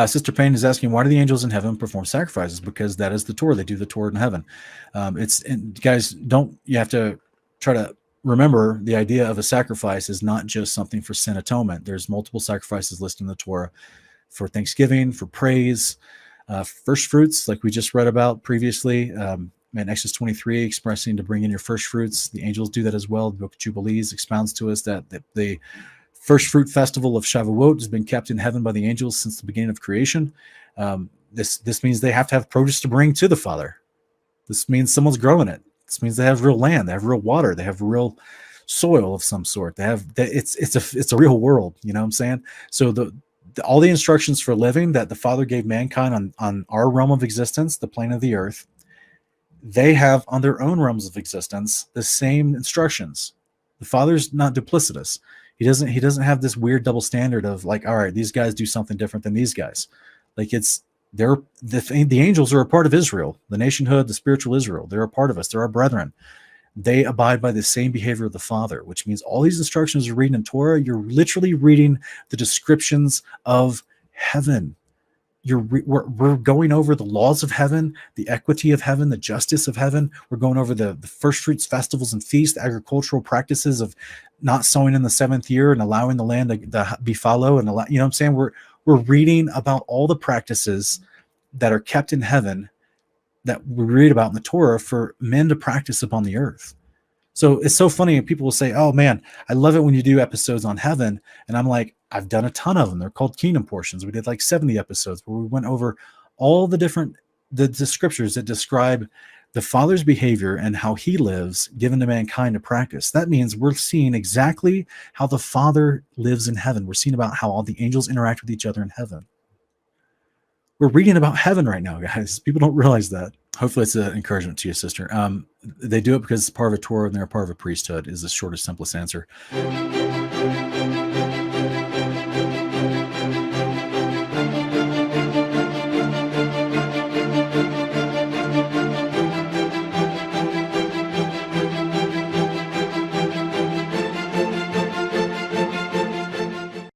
Sister Payne is asking, why do the angels in heaven perform sacrifices? Because that is the Torah. They do the Torah in heaven. And guys, you have to try to remember the idea of a sacrifice is not just something for sin atonement. There's multiple sacrifices listed in the Torah for thanksgiving, for praise, first fruits, like we just read about previously. Exodus 23 expressing to bring in your first fruits. The angels do that as well. The book of Jubilees expounds to us that the first fruit festival of Shavuot has been kept in heaven by the angels since the beginning of creation. This means they have to have produce to bring to the Father. This means someone's growing it. This means they have real land, they have real water, they have real soil of some sort. It's a real world. You know what I'm saying? So all the instructions for living that the Father gave mankind on our realm of existence, the plane of the earth, they have on their own realms of existence the same instructions. The Father's not duplicitous. He doesn't have this weird double standard of like, all right, these guys do something different than these guys. Like the angels are a part of Israel, the nationhood, the spiritual Israel. They're a part of us. They're our brethren. They abide by the same behavior of the Father, which means all these instructions you're reading in Torah, you're literally reading the descriptions of heaven. We're going over the laws of heaven, the equity of heaven, the justice of heaven. We're going over the first fruits festivals and feasts, agricultural practices of not sowing in the seventh year and allowing the land to be fallow. And you know what I'm saying? We're reading about all the practices that are kept in heaven that we read about in the Torah for men to practice upon the earth. So it's so funny. People will say, oh man, I love it when you do episodes on heaven. And I'm like, I've done a ton of them. They're called Kingdom Portions. We did like 70 episodes where we went over all the scriptures that describe the Father's behavior and how he lives given to mankind to practice. That means we're seeing exactly how the Father lives in heaven. We're seeing about how all the angels interact with each other in heaven. We're reading about heaven right now, guys. People don't realize that. Hopefully it's an encouragement to you, sister. They do it because it's part of a Torah and they're part of a priesthood is the shortest, simplest answer.